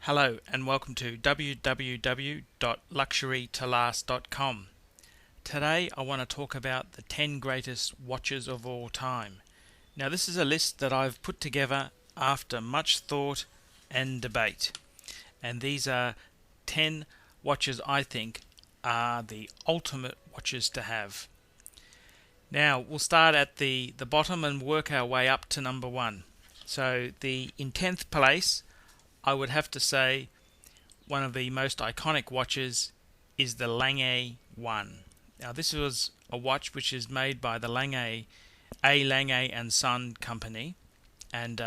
Hello and welcome to www.luxurytolast.com. Today I want to talk about the 10 greatest watches of all time. Now this is a list that I've put together after much thought and debate. And these are 10 watches I think are the ultimate watches to have. Now we'll start at the bottom and work our way up to number 1. So in 10th place, I would have to say one of the most iconic watches is the Lange 1. Now this was a watch which is made by the Lange and Son company, and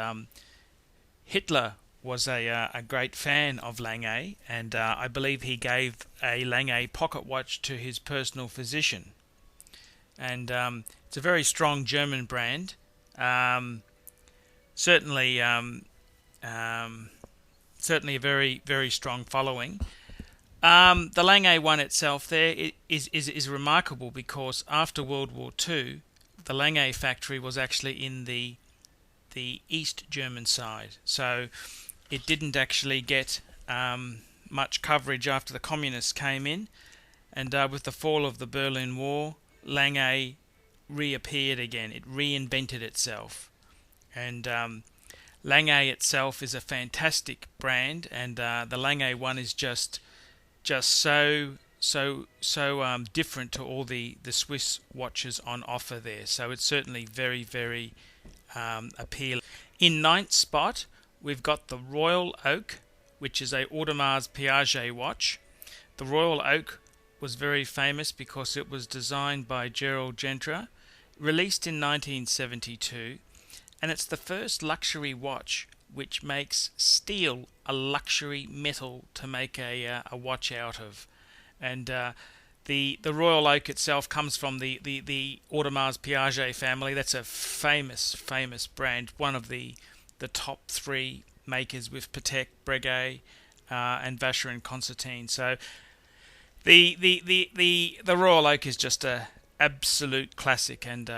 Hitler was a great fan of Lange, and I believe he gave a Lange pocket watch to his personal physician. And it's a very strong German brand. Certainly a very, very strong following. The Lange one itself there is remarkable because after World War II, the Lange factory was actually in the East German side. So it didn't actually get much coverage after the communists came in. And with the fall of the Berlin Wall, Lange reappeared again. It reinvented itself. And Lange itself is a fantastic brand, and the Lange one is just so different to all the Swiss watches on offer there. So it's certainly very, very appealing. In ninth spot, we've got the Royal Oak, which is a Audemars Piguet watch. The Royal Oak was very famous because it was designed by Gerald Genta, released in 1972. And it's the first luxury watch which makes steel a luxury metal to make a watch out of. And the Royal Oak itself comes from the Audemars Piguet family. That's a famous brand, one of the top 3 makers with Patek, Breguet, and Vacheron Constantin. So the Royal Oak is just a absolute classic, and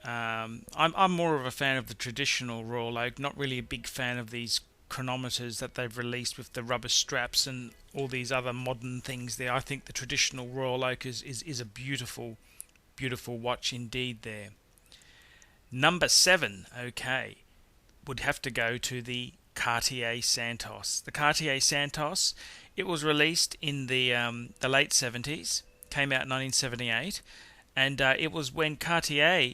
I'm more of a fan of the traditional Royal Oak, not really a big fan of these chronometers that they've released with the rubber straps and all these other modern things there. I think the traditional Royal Oak is a beautiful watch indeed there. Number 7, would have to go to the Cartier Santos. The Cartier Santos, it was released in the late 70s, came out in 1978, and it was when Cartier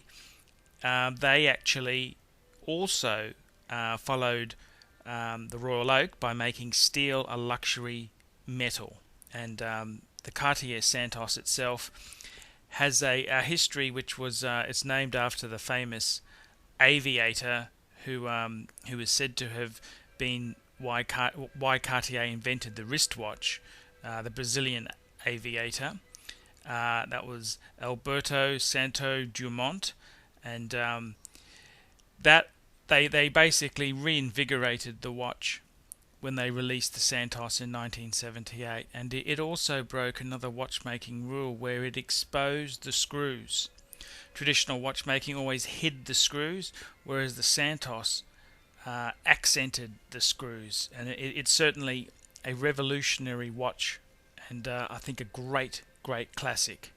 they actually also followed the Royal Oak by making steel a luxury metal. And the Cartier Santos itself has a history which was it's named after the famous aviator who is said to have been why Cartier invented the wristwatch, the Brazilian aviator. That was Alberto Santo Dumont. And that they basically reinvigorated the watch when they released the Santos in 1978, and it also broke another watchmaking rule where it exposed the screws. Traditional watchmaking always hid the screws, whereas the Santos accented the screws, and it's certainly a revolutionary watch, and I think a great classic.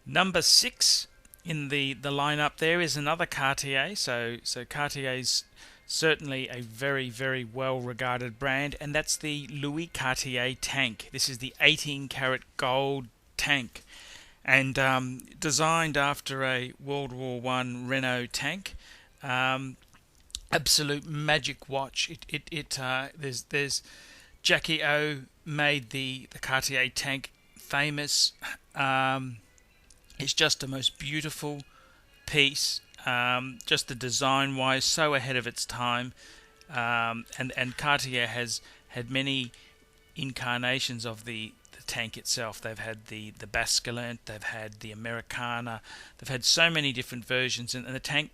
Number 6 in the lineup there is another Cartier. So Cartier's certainly a very, very well regarded brand, and that's the Louis Cartier Tank. This is the 18-karat gold tank, and designed after a World War I Renault tank. Absolute magic watch. There's Jackie O made the Cartier Tank famous. It's just the most beautiful piece, just the design-wise, so ahead of its time. And Cartier has had many incarnations of the tank itself. They've had the Basculent, they've had the Americana, they've had so many different versions, and the tank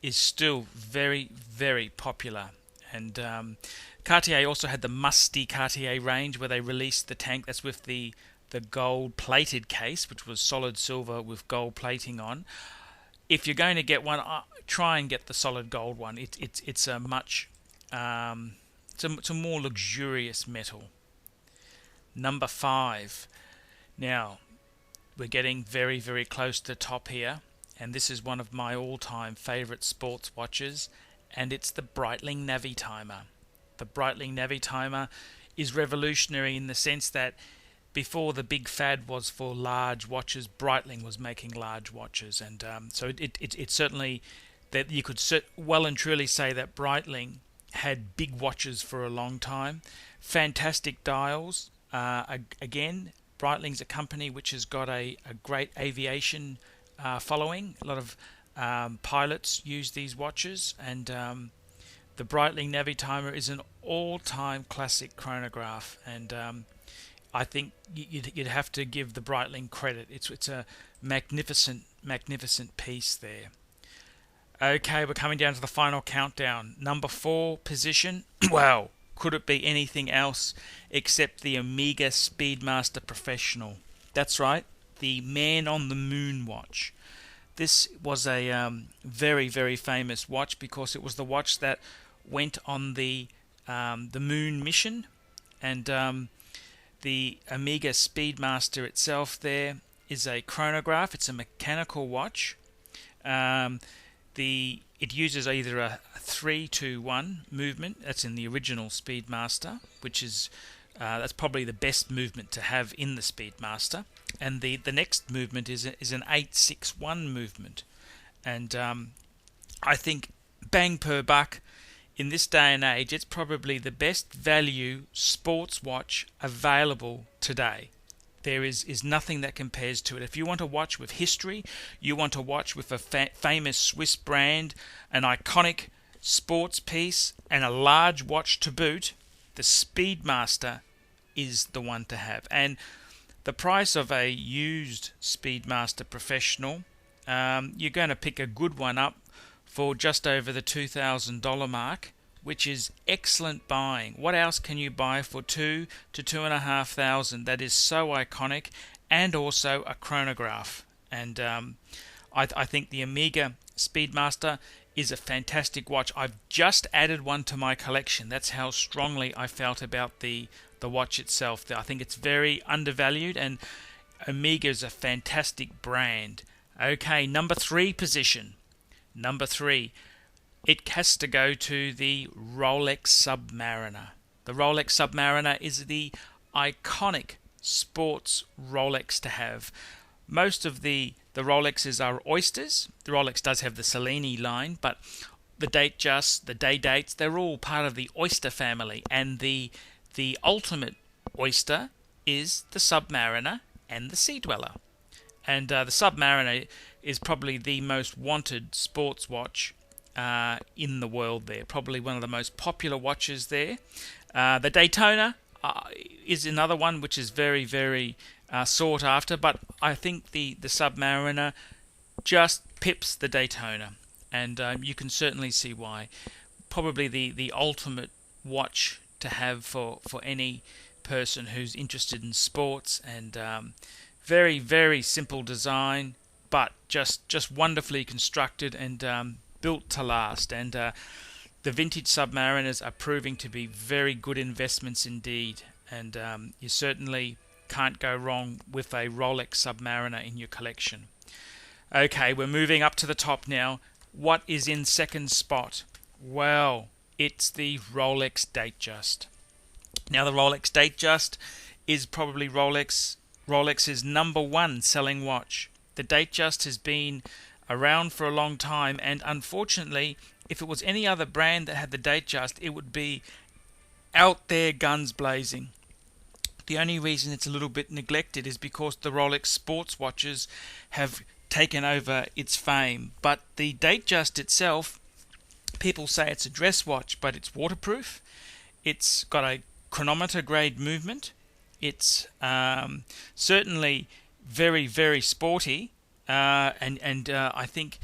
is still very, very popular. And Cartier also had the musty Cartier range where they released the tank that's with the gold plated case, which was solid silver with gold plating on. If you're going to get one, try and get the solid gold one. It's a much It's a more luxurious metal. Number 5. Now, we're getting very, very close to the top here, and this is one of my all-time favorite sports watches, and it's the Breitling Navitimer. The Breitling Navitimer is revolutionary in the sense that before the big fad was for large watches, Breitling was making large watches, and so it certainly, that you could well and truly say that Breitling had big watches for a long time. Fantastic dials. Again, Breitling's a company which has got a great aviation following. A lot of pilots use these watches, and the Breitling Navitimer is an all-time classic chronograph, and I think you'd have to give the Breitling credit. It's a magnificent piece there. Okay, we're coming down to the final countdown. Number 4 position. Wow, could it be anything else except the Omega Speedmaster Professional? That's right, the Man on the Moon watch. This was a very, very famous watch because it was the watch that went on the moon mission, and the Omega Speedmaster itself there is a chronograph. It's a mechanical watch. It uses either a 3-2-1 movement. That's in the original Speedmaster, which is that's probably the best movement to have in the Speedmaster. And the next movement is an 8-6-1 movement. And I think bang per buck, in this day and age, it's probably the best value sports watch available today. There is nothing that compares to it. If you want a watch with history, you want a watch with a famous Swiss brand, an iconic sports piece, and a large watch to boot, the Speedmaster is the one to have. And the price of a used Speedmaster Professional, you're going to pick a good one up for just over the $2,000 mark, which is excellent buying. What else can you buy for $2,000 to $2,500 that is so iconic and also a chronograph? And I think the Omega Speedmaster is a fantastic watch. I've just added one to my collection. That's how strongly I felt about the watch itself. I think it's very undervalued, and Omega is a fantastic brand. Okay, number 3 position. Number 3, it has to go to the Rolex Submariner. The Rolex Submariner is the iconic sports Rolex to have. Most of the Rolexes are oysters. The Rolex does have the Cellini line, but the Datejust, the Day Dates, they're all part of the oyster family. And the ultimate oyster is the Submariner and the Sea Dweller. And the Submariner is probably the most wanted sports watch in the world there. Probably one of the most popular watches there. The Daytona is another one which is very, very sought after, but I think the Submariner just pips the Daytona, and you can certainly see why. Probably the ultimate watch to have for any person who's interested in sports, and very, very simple design, but just wonderfully constructed and built to last. And the vintage Submariners are proving to be very good investments indeed. And you certainly can't go wrong with a Rolex Submariner in your collection. Okay, we're moving up to the top now. What is in second spot? Well, it's the Rolex Datejust. Now, the Rolex Datejust is probably Rolex's number 1 selling watch. The Datejust has been around for a long time, and unfortunately, if it was any other brand that had the Datejust, it would be out there guns blazing. The only reason it's a little bit neglected is because the Rolex sports watches have taken over its fame. But the Datejust itself, people say it's a dress watch, but it's waterproof. It's got a chronometer grade movement. It's certainly very, very sporty, and I think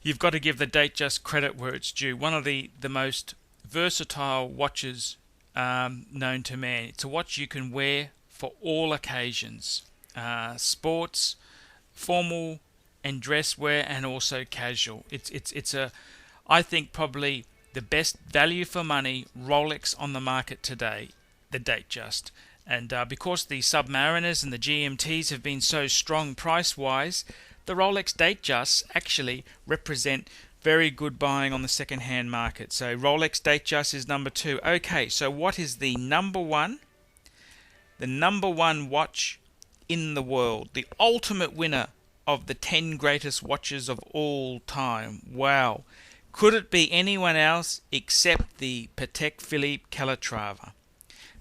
you've got to give the Datejust credit where it's due. One of the most versatile watches known to man. It's a watch you can wear for all occasions, sports, formal, and dress wear, and also casual. It's I think probably the best value for money Rolex on the market today, the Datejust. And because the Submariners and the GMTs have been so strong price-wise, the Rolex Datejusts actually represent very good buying on the second-hand market. So Rolex Datejust is number 2. Okay, so what is the number one? The number one watch in the world, the ultimate winner of the 10 greatest watches of all time. Wow. Could it be anyone else except the Patek Philippe Calatrava?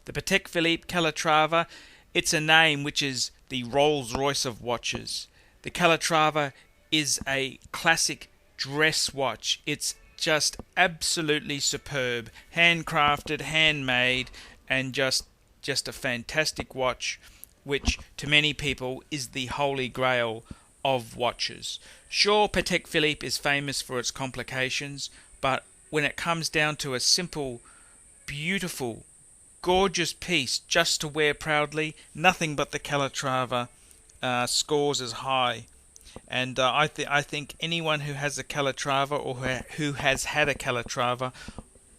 The Patek Philippe Calatrava, it's a name which is the Rolls-Royce of watches. The Calatrava is a classic dress watch. It's just absolutely superb, handcrafted, handmade, and just a fantastic watch, which to many people is the holy grail of watches. Sure, Patek Philippe is famous for its complications, but when it comes down to a simple, beautiful, gorgeous piece just to wear proudly, nothing but the Calatrava scores as high. And I think anyone who has a Calatrava or who has had a Calatrava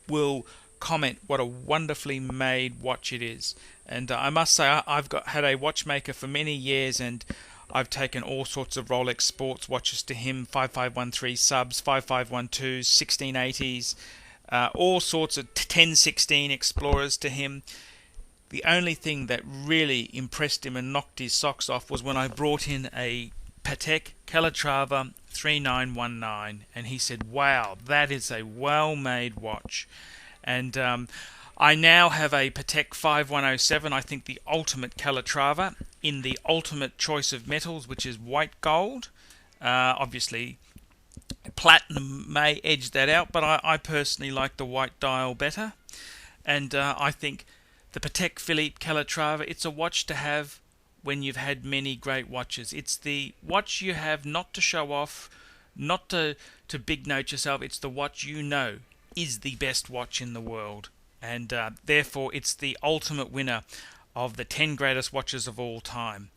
will comment what a wonderfully made watch it is. And I must say, I've had a watchmaker for many years, and I've taken all sorts of Rolex sports watches to him, 5513 subs, 5512s, 1680s, all sorts of 1016 Explorers to him. The only thing that really impressed him and knocked his socks off was when I brought in a Patek Calatrava 3919, and he said, wow, that is a well-made watch. And I now have a Patek 5107, I think the ultimate Calatrava, in the ultimate choice of metals, which is white gold. Obviously, platinum may edge that out, but I personally like the white dial better. And I think the Patek Philippe Calatrava, it's a watch to have when you've had many great watches. It's the watch you have not to show off, not to big note yourself. It's the watch you know is the best watch in the world. And therefore, it's the ultimate winner of the 10 greatest watches of all time.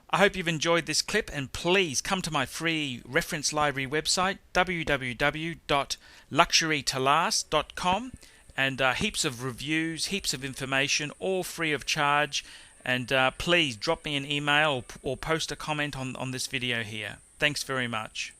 I hope you've enjoyed this clip, and please come to my free reference library website, www.luxurytolast.com, and heaps of reviews, heaps of information, all free of charge. And please drop me an email or post a comment on this video here. Thanks very much.